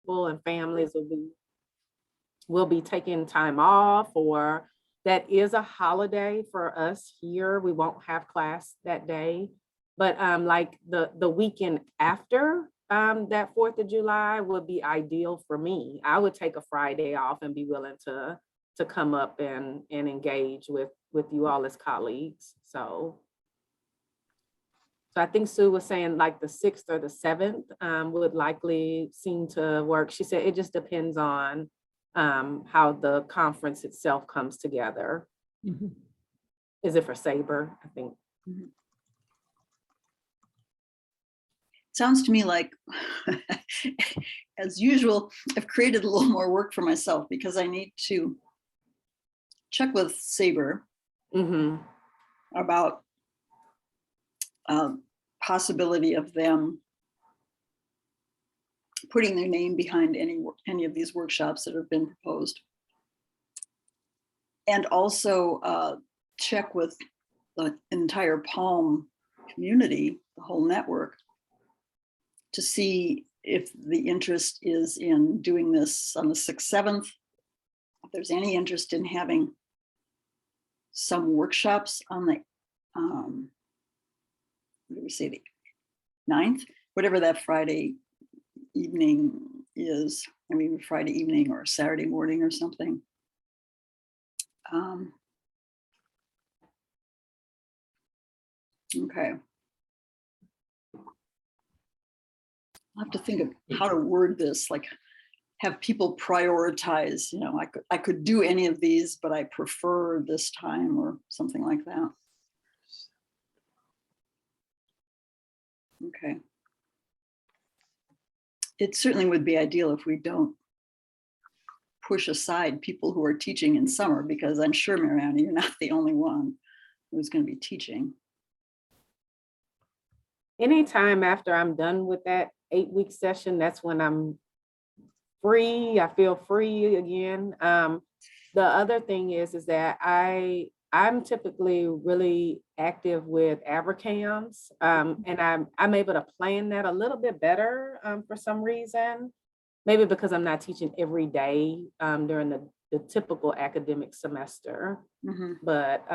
people and families will be taking time off, or that is a holiday for us here. We won't have class that day. But like the weekend after that 4th of July would be ideal for me. I would take a Friday off and be willing to come up and engage with you all as colleagues. So I think Sue was saying like the 6th or the 7th would likely seem to work. She said it just depends on how the conference itself comes together. Mhm. Is it for SABR? I think. Sounds to me like, as usual, I've created a little more work for myself because I need to check with SABR Mhm. about possibility of them putting their name behind any of these workshops that have been proposed. And also check with the entire Palm community, the whole network, to see if the interest is in doing this on the 6th, 7th, if there's any interest in having some workshops on the, what do we say, the 9th, whatever that Friday evening is. I mean, Friday evening or Saturday morning or something. Okay. I'll have to think of how to word this, like have people prioritize, you know, I could do any of these, but I prefer this time or something like that. Okay. It certainly would be ideal if we don't push aside people who are teaching in summer, because I'm sure, Mariana, you're not the only one who's going to be teaching. Anytime after I'm done with that 8-week session, that's when I'm free. I feel free again. The other thing is that I'm typically really active with ABRCAMS, and I'm able to plan that a little bit better for some reason. Maybe because I'm not teaching every day during the typical academic semester. Mm-hmm. But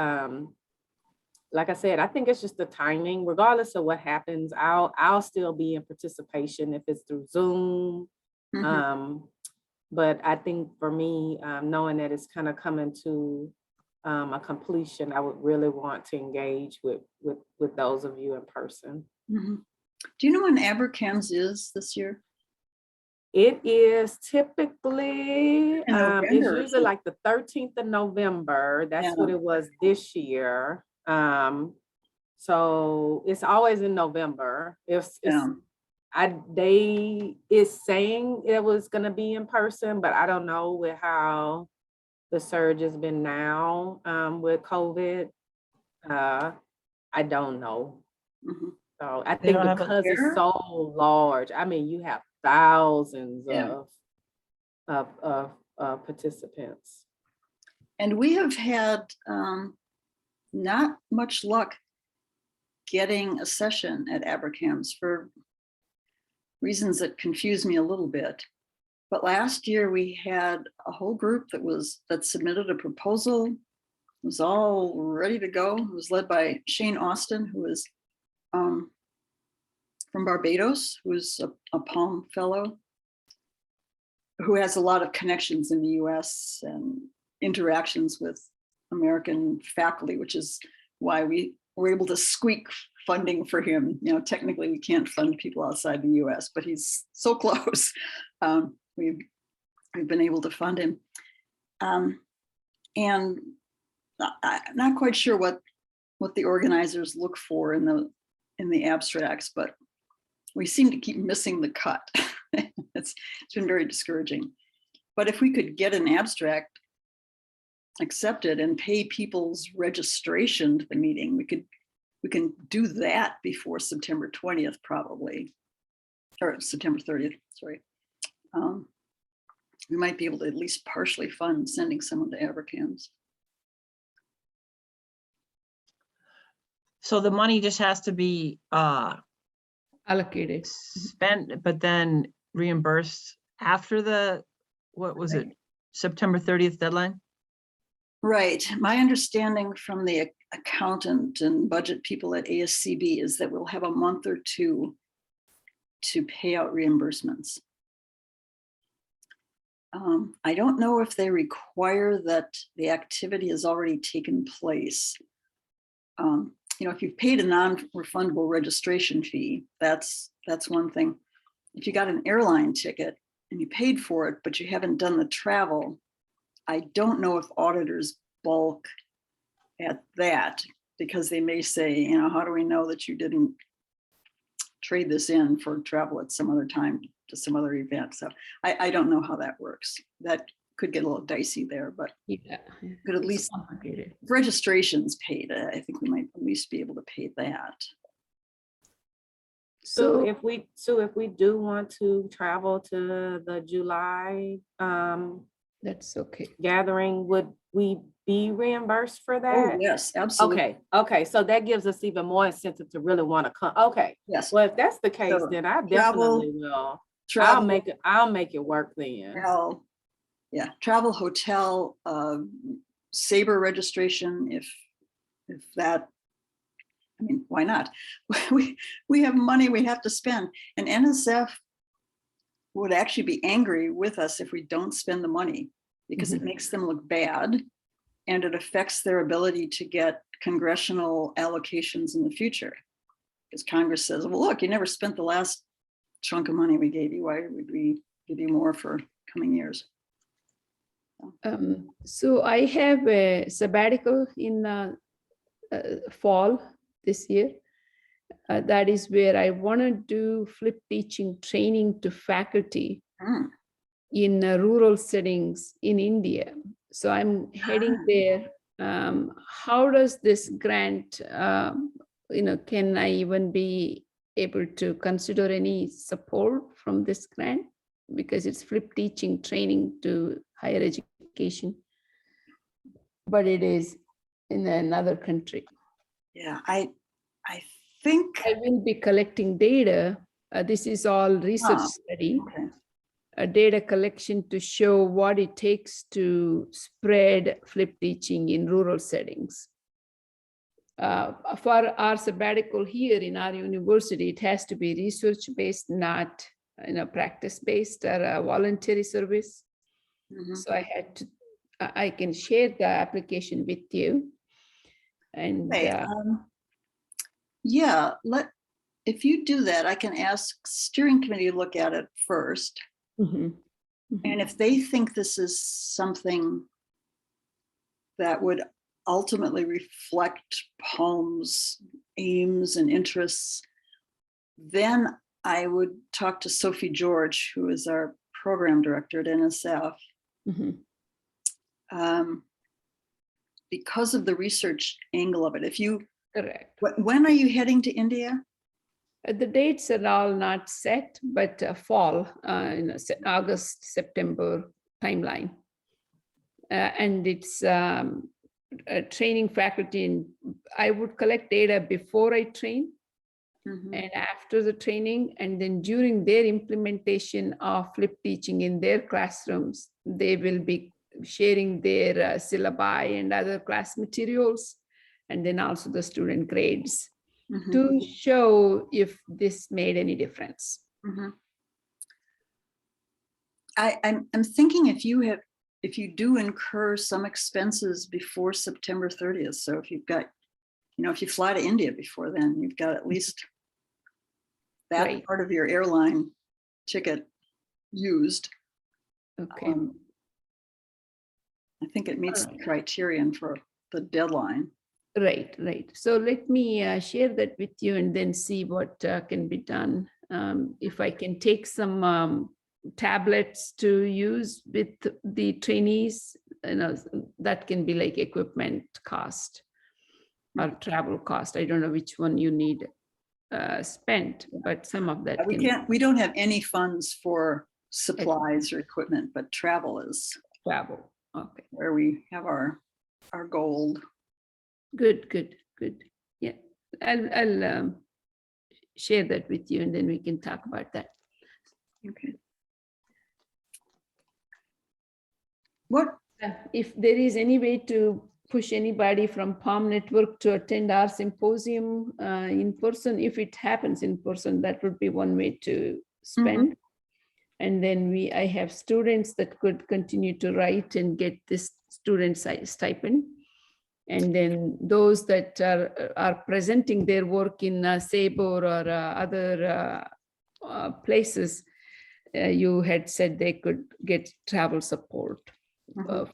like I said, I think it's just the timing. Regardless of what happens, I'll still be in participation if it's through Zoom. Mm-hmm. But I think for me, knowing that it's kind of coming to a completion, I would really want to engage with those of you in person. Mm-hmm. Do you know when ABRCAMS is this year? It is typically, it's November. usually like the 13th of November. That's Yeah. what it was this year. So it's always in November. It's they is saying it was gonna be in person, but I don't know with how the surge has been now with COVID. I don't know. Mm-hmm. So I They think don't have a because it's fair? so large, I mean, you have thousands Yeah. of participants. And we have had not much luck getting a session at ABRCAMS for reasons that confuse me a little bit. But last year we had a whole group that submitted a proposal. It was all ready to go. It was led by Shane Austin, who is from Barbados, who's a Palm Fellow, who has a lot of connections in the US and interactions with American faculty, which is why we were able to squeak funding for him. You know, technically we can't fund people outside the US, but he's so close. We've been able to fund him. And I'm not quite sure what the organizers look for in the abstracts, but we seem to keep missing the cut. It's been very discouraging. But if we could get an abstract accepted and pay people's registration to the meeting, we can do that before September 20th, probably, or September 30th, sorry. We might be able to at least partially fund sending someone to ABRCAMS. So the money just has to be allocated. spent, but then reimbursed after the, what was it, September 30th deadline? Right. My understanding from the accountant and budget people at ASCB is that we'll have a month or two to pay out reimbursements. I don't know if they require that the activity has already taken place. If you've paid a non-refundable registration fee, that's one thing. If you got an airline ticket and you paid for it, but you haven't done the travel, I don't know if auditors bulk at that, because they may say, how do we know that you didn't trade this in for travel at some other time to some other event? So I don't know how that works. That could get a little dicey there, but Yeah. could at It's least, complicated. if registration's paid, I think we might at least be able to pay that. So So if we do want to travel to the July that's okay. gathering, would we be reimbursed for Oh, that? yes, absolutely. Okay, so that gives us even more incentive to really want to come. Okay, Yes. well, if that's the case, So then I travel- definitely will. Travel, I'll make it work then. hotel, yeah, travel, hotel, Sabre registration, if that, why not? We have money we have to spend, and NSF would actually be angry with us if we don't spend the money, because it makes them look bad and it affects their ability to get congressional allocations in the future. Because Congress says, well, look, you never spent the last chunk of money we gave you. Why would we give you more for coming years? So I have a sabbatical in fall this year. That is where I want to do flip teaching training to faculty Hmm. in rural settings in India. So I'm heading there. How does this grant, can I even be able to consider any support from this grant? Because it's flip teaching training to higher education, but it is in another country. Yeah, I think, I will be collecting data. This is all research Ah. study. okay. A data collection to show what it takes to spread flip teaching in rural settings. For our sabbatical here in our university, it has to be research-based, not practice-based or a voluntary service. Mhm. So I can share the application with you. And Hey, yeah, if you do that, I can ask steering committee to look at it first. mhm, And if they think this is something that would ultimately reflect Palm's aims and interests, then I would talk to Sophie George, who is our program director at NSF. mhm. Because of the research angle of it. Correct. When are you heading to India? The dates are all not set, but fall, August, September timeline. And it's training faculty, and I would collect data before I train Mhm. and after the training, and then during their implementation of flip teaching in their classrooms, they will be sharing their syllabi and other class materials, and then also the student grades Mhm. to show if this made any difference. Mhm. I'm thinking if you do incur some expenses before September 30th, so if you've got, if you fly to India before then, you've got at least that Right. part of your airline ticket used. Okay. I think it meets the Alright. criterion for the deadline. Right. So let me share that with you and then see what can be done. If I can take some tablets to use with the trainees, that can be like equipment cost or travel cost. I don't know which one you need spent, but some of that We don't have any funds for supplies or equipment, but travel is travel. Okay. where we have our gold. Good. Yeah, I'll share that with you and then we can talk about that. Okay. What, If there is any way to push anybody from Palm Network to attend our symposium in person, if it happens in person, that would be one way to spend. And then I have students that could continue to write and get this student stipend. And then those that are presenting their work in Sabor or other places, you had said they could get travel support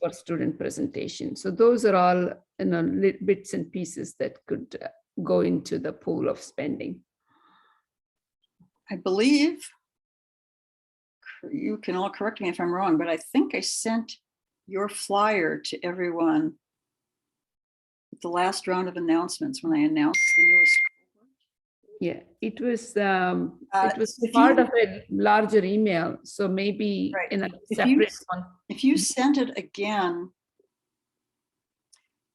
for student presentation. So those are all, you know, bits and pieces that could go into the pool of spending. I believe, you can all correct me if I'm wrong, but I think I sent your flyer to everyone at the last round of announcements when I announced the newest. Yeah, it was if part you- of a larger email, so maybe Right. in a If you- separate one. If you sent it again,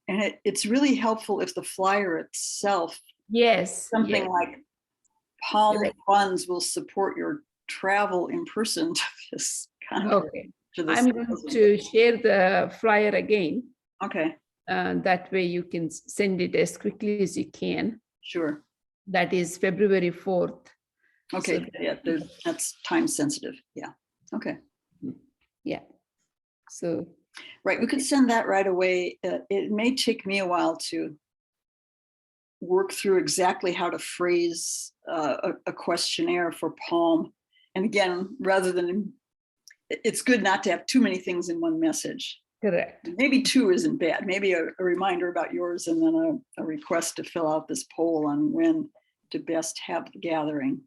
and it's really helpful if the flyer itself, Yes, something yes. like Palm Right. funds will support your travel in person to this conference. Okay, to this I'm going symposium. to share the flyer again. Okay, That way you can send it as quickly as you can. sure. That is February 4th. Okay, So- yeah, that's time sensitive. Yeah, okay. Yeah. So, Right, we could send that right away. It may take me a while to work through exactly how to phrase a questionnaire for Palm. And again, rather than, it's good not to have too many things in one message. correct. Maybe two isn't bad. Maybe a reminder about yours and then a request to fill out this poll on when to best have the gathering.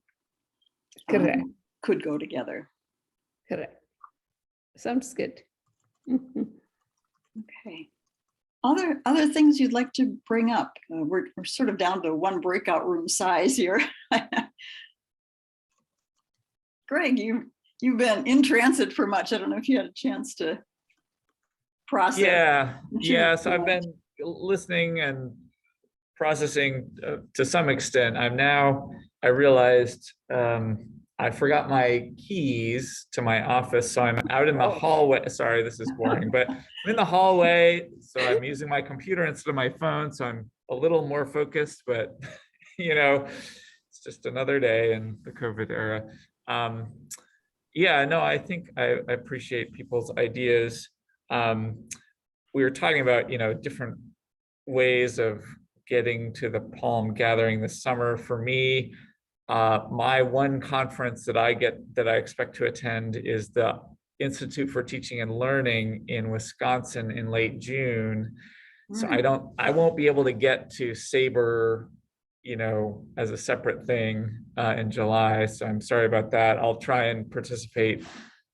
Correct. Could go together. Correct. Sounds good. Mhm. Okay. Other things you'd like to bring up? We're sort of down to one breakout room size here. Greg, you've been in transit for much. I don't know if you had a chance to process. Yeah. So I've been listening and processing to some extent. I realized I forgot my keys to my office, so I'm out in the hallway. Sorry, this is boring, but I'm in the hallway, so I'm using my computer instead of my phone, so I'm a little more focused, but you know, it's just another day in the COVID era. Yeah, no, I think I appreciate people's ideas. We were talking about, you know, different ways of getting to the Palm gathering this summer. For me, my one conference that I expect to attend is the Institute for Teaching and Learning in Wisconsin in late June. So I won't be able to get to Sabor, you know, as a separate thing in July. So I'm sorry about that. I'll try and participate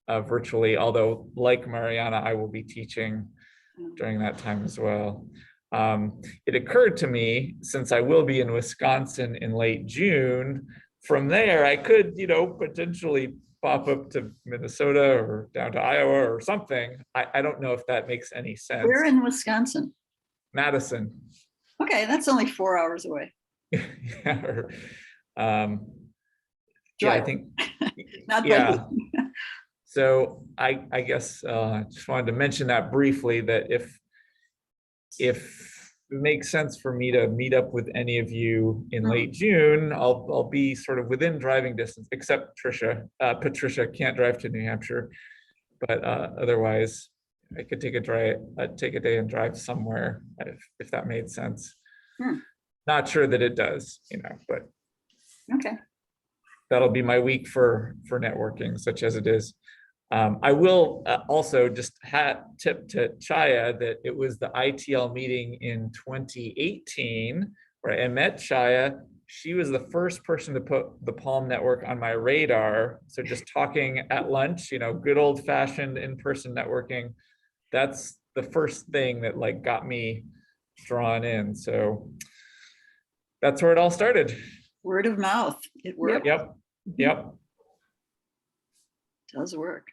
virtually, although like Mariana, I will be teaching during that time as well. It occurred to me, since I will be in Wisconsin in late June, from there I could, you know, potentially pop up to Minnesota or down to Iowa or something. I don't know if that makes any sense. We're in Wisconsin. Madison. Okay, that's only 4 hours away. Yeah, or, yeah, I Drive. think, Not yeah. by So I guess just wanted to mention that briefly, that if it makes sense for me to meet up with any of you in late June, I'll be sort of within driving distance, except Patricia can't drive to New Hampshire, but otherwise I could take a day and drive somewhere if that made sense. Not sure that it does, you know, but Okay. that'll be my week for networking, such as it is. I will also just tip to Chaya that it was the ITL meeting in 2018 where I met Chaya. She was the first person to put the Palm Network on my radar. So just talking at lunch, you know, good old fashioned in-person networking. That's the first thing that like got me drawn in. So that's where it all started. Word of mouth. It works. Yep. Does work.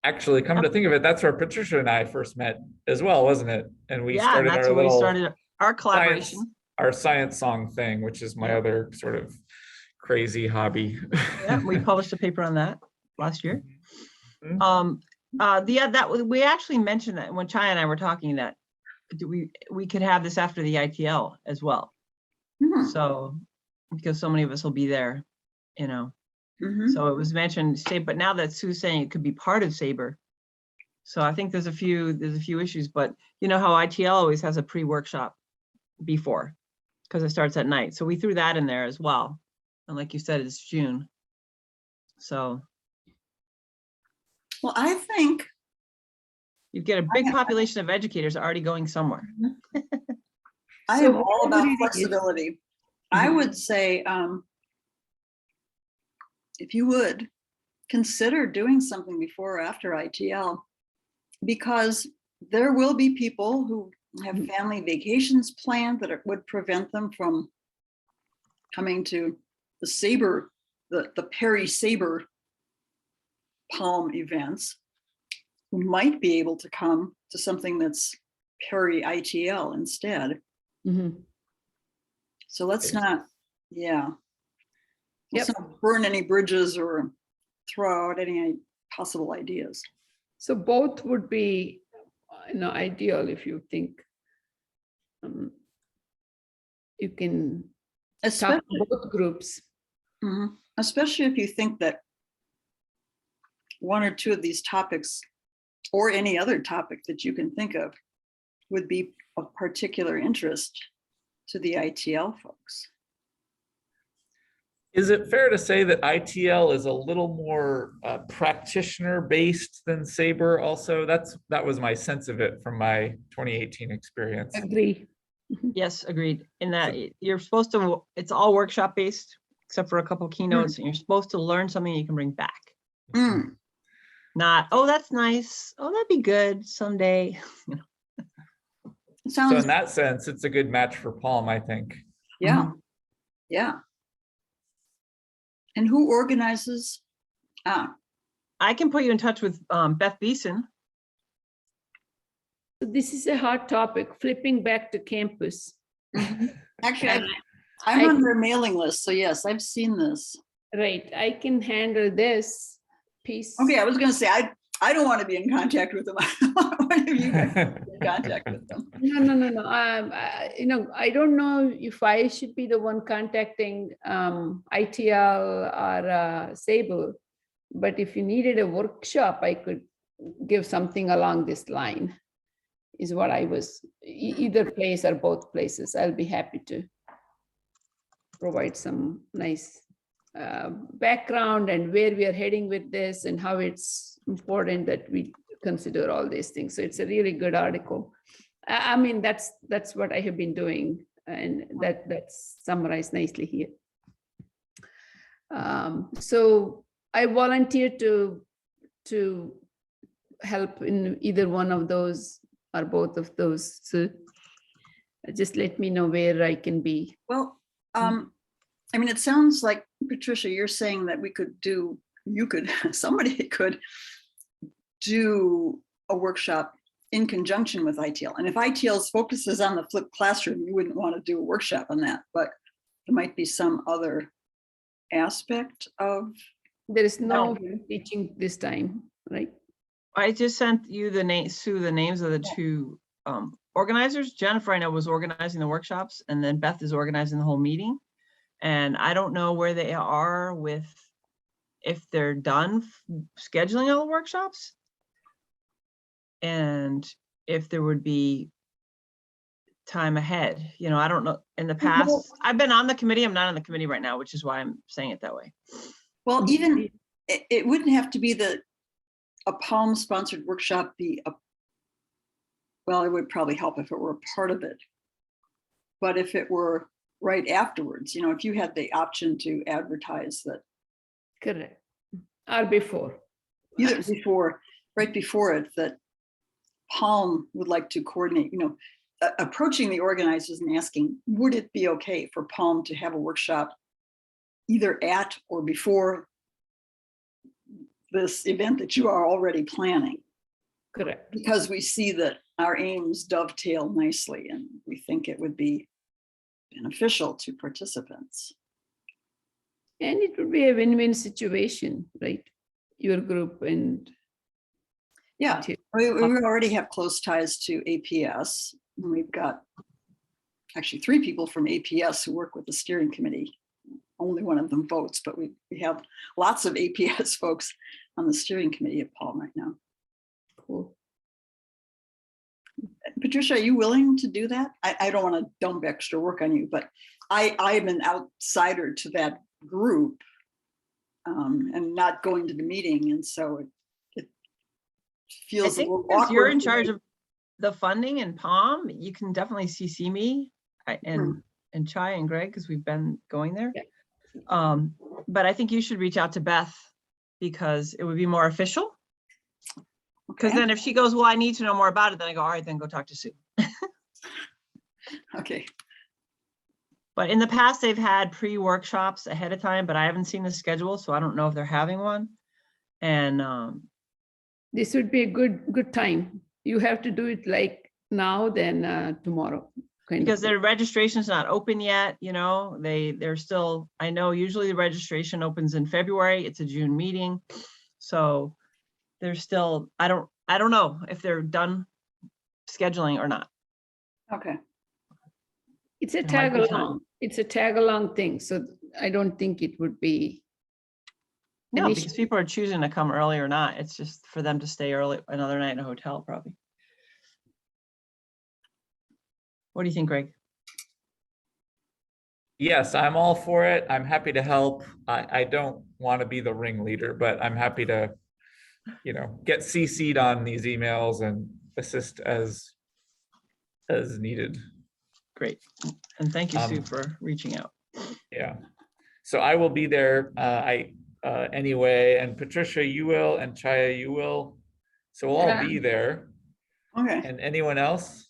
Actually, come to think of it, that's where Patricia and I first met as well, wasn't it? And we Yeah, started that's our where we little started our collaboration. our science song thing, which is my other sort of crazy hobby. Yeah, we published a paper on that last year. Mhm. We actually mentioned that when Chai and I were talking that we could have this after the ITL as well. Hmm, So, because so many of us will be there, mhm. so it was mentioned, but now that Sue's saying it could be part of SABR. So I think there's a few issues, but you know how ITL always has a pre-workshop before, because it starts at night. So we threw that in there as well. And like you said, it's June. So Well, I think you get a big population of educators already going somewhere. I So am all about whatever it is. flexibility. I Mhm. would say, if you would, consider doing something before or after ITL, because there will be people who have family vacations planned that would prevent them from coming to the SABR, the Perry SABR Palm events, who might be able to come to something that's Perry ITL instead. Mhm. So let's not, yeah. Let's Yep. not burn any bridges or throw out any possible ideas. So both would be, ideal if you think you can talk Especially, to both groups. mhm, especially if you think that one or two of these topics, or any other topic that you can think of, would be of particular interest to the ITL folks. Is it fair to say that ITL is a little more practitioner based than SABR also? That was my sense of it from my 2018 experience. Agree. Yes, agreed. In that you're supposed to, it's all workshop based, except for a couple keynotes, and you're supposed to learn something you can bring back. Mm, Not, oh, that's nice. Oh, that'd be good someday. it So sounds, in that sense, it's a good match for Palm, I think. yeah, yeah. And who organizes? I can put you in touch with Beth Beeson. So this is a hot topic, flipping back to campus. Actually, And I'm I- on their mailing list, so yes, I've seen this. Right, I can handle this piece. Okay, I was gonna say, I don't want to be in contact with them. One of you guys be in contact with them. No. I don't know if I should be the one contacting ITL or Sable, but if you needed a workshop, I could give something along this line. Is what I was, either place or both places. I'll be happy to provide some nice background and where we are heading with this and how it's important that we consider all these things. So it's a really good article. I mean, that's what I have been doing, and that's summarized nicely here. So I volunteer to help in either one of those or both of those. So just let me know where I can be. Well, I mean, it sounds like, Patricia, you're saying that somebody could do a workshop in conjunction with ITL. And if ITL's focus is on the flipped classroom, you wouldn't want to do a workshop on that, but there might be some other aspect of. There is no teaching this time, right? I just sent you Sue, the names of the two organizers. Jennifer, I know, was organizing the workshops, and then Beth is organizing the whole meeting. And I don't know where they are with, if they're done scheduling all the workshops, and if there would be time ahead. I don't know. In the past, I've been on the committee. I'm not on the committee right now, which is why I'm saying it that way. Well, even it wouldn't have to be a Palm sponsored workshop well, it would probably help if it were a part of it. But if it were right afterwards, if you had the option to advertise that. Correct. Or before. Either right before it, that Palm would like to coordinate, approaching the organizers and asking, would it be okay for Palm to have a workshop either at or before this event that you are already planning? Correct. Because we see that our aims dovetail nicely, and we think it would be beneficial to participants. And it would be a win-win situation, right? Your group and. Yeah, to- we already have close ties to APS. And we've got actually 3 people from APS who work with the steering committee. Only one of them votes, but we have lots of APS folks on the steering committee at Palm right now. Cool. Patricia, are you willing to do that? I don't want to dump extra work on you, but I'm an outsider to that group and not going to the meeting. And so it I feels a think little because you're awkward in for me. charge of the funding in Palm, you can definitely CC me and Chai and Greg, because we've been going there. But I think you should reach out to Beth because it would be more official. Because Okay. then if she goes, well, I need to know more about it, then I go, all right, then go talk to Sue. Okay. But in the past, they've had pre-workshops ahead of time, but I haven't seen the schedule, so I don't know if they're having one. And This would be a good time. You have to do it like now, then tomorrow. kind of because thing. their registration's not open yet, you know, they're still, I know usually the registration opens in February, it's a June meeting. So they're still, I don't know if they're done scheduling or not. Okay. It's a There might tag be time. along. It's a tag along thing. So I don't think it would be. No, an because issue. people are choosing to come early or not. It's just for them to stay early, another night in a hotel probably. What do you think, Greg? Yes, I'm all for it. I'm happy to help. I don't want to be the ringleader, but I'm happy to, get CC'd on these emails and assist as needed. Great. And thank you, Sue, Um, for reaching out. Yeah. So I will be there, anyway, and Patricia, you will, and Chaya, you will. So we'll all Yeah. be there. Okay. And anyone else?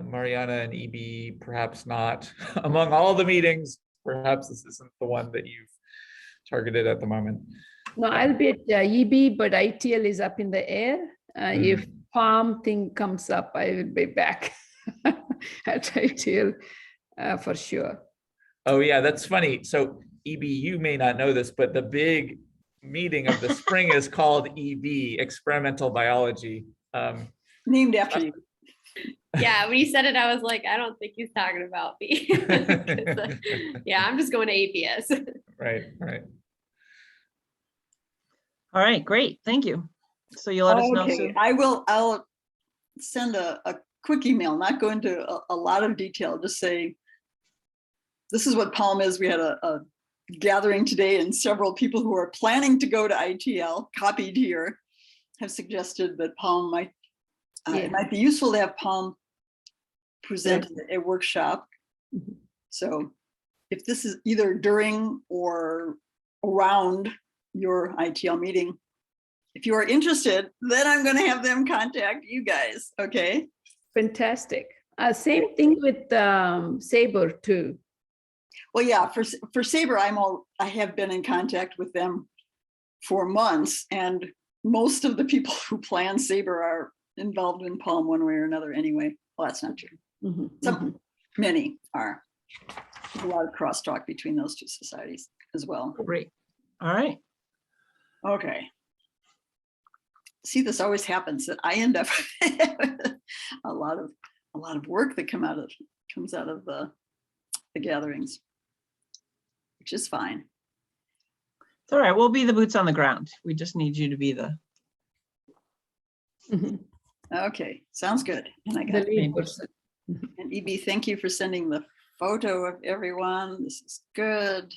Mariana and EB, perhaps not. Among all the meetings, perhaps this isn't the one that you've targeted at the moment. No, I'll be at EB, but ITL is up in the air. If Palm thing comes up, I will be back at ITL for sure. Oh, yeah, that's funny. So EB, you may not know this, but the big meeting of the spring is called EB, Experimental Biology. Named after you. Yeah, when you said it, I was like, I don't think he's talking about me. 'Cause, yeah, I'm just going to APS. Right. All right, great. Thank you. So you'll let us know, Okay, Sue? I'll send a quick email, not go into a lot of detail, just say, this is what Palm is. We had a gathering today and several people who are planning to go to ITL, copied here, have suggested that Palm might, Yeah. it might be useful to have Palm present a workshop. Mhm. So if this is either during or around your ITL meeting, if you are interested, then I'm going to have them contact you guys. Okay. Fantastic. Same thing with Sabre too. Well, yeah, for Sabre, I have been in contact with them for months, and most of the people who plan Sabre are involved in Palm one way or another anyway. Well, that's not true. Mhm, Some, mhm. many are. There's a lot of crosstalk between those two societies as well. Great. All right. Okay. See, this always happens that I end up a lot of work that comes out of the gatherings, which is fine. It's all right. We'll be the boots on the ground. We just need you to be the Mhm. Okay, sounds good. And I The got lead Maybe. person. and EB, thank you for sending the photo of everyone. This is good.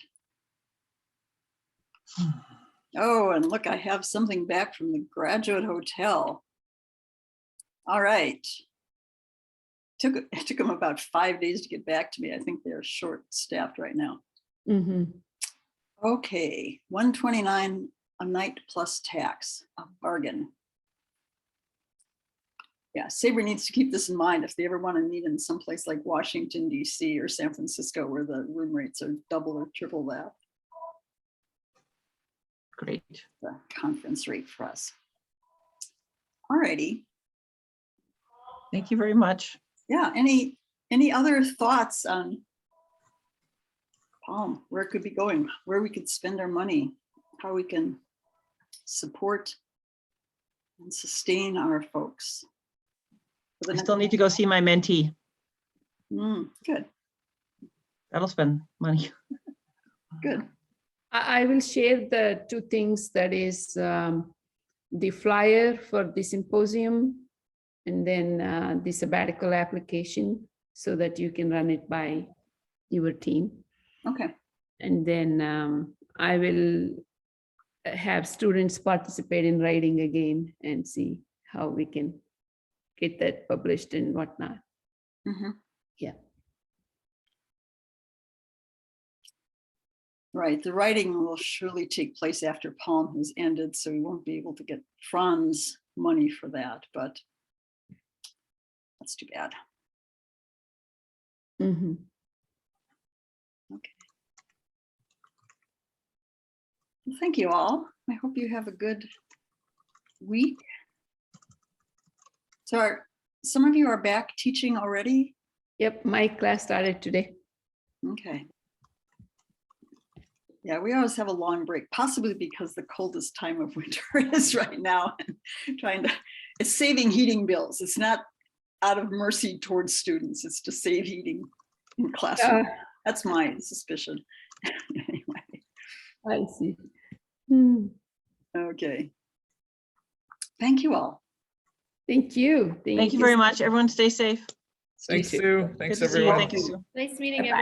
Oh, and look, I have something back from the Graduate Hotel. All right. It took them about 5 days to get back to me. I think they're short-staffed right now. Mhm. Okay, 129 a night plus tax, a bargain. Yeah, Sabre needs to keep this in mind if they ever want to meet in someplace like Washington, DC or San Francisco, where the room rates are double or triple that, great. the conference rate for us. All righty. Thank you very much. Yeah, any Any other thoughts on Palm, where it could be going, where we could spend our money, how we can support and sustain our folks? for the I next- still need to go see my mentee. Good, That'll spend money. good. I will share the two things, that is the flyer for the symposium and then the sabbatical application so that you can run it by your team. Okay, And then I will have students participate in writing again and see how we can get that published and whatnot. mhm. Yeah. Right, the writing will surely take place after Palm has ended, so we won't be able to get Franz money for that, but that's too bad. Mhm. Well, thank you all. I hope you have a good week. So some of you are back teaching already? Yep, my class started today. Okay. Yeah, we always have a long break, possibly because the coldest time of winter is right now. It's saving heating bills. It's not out of mercy towards students. It's to save heating in classroom. That's my suspicion. Anyway, I see. Hmm. okay. Thank you all. Thank you. Thank you very much. Everyone stay safe. Thanks, too. Sue. Good Thanks, to see you. everyone. Thank you, Sue. Nice meeting Bye-bye. everyone.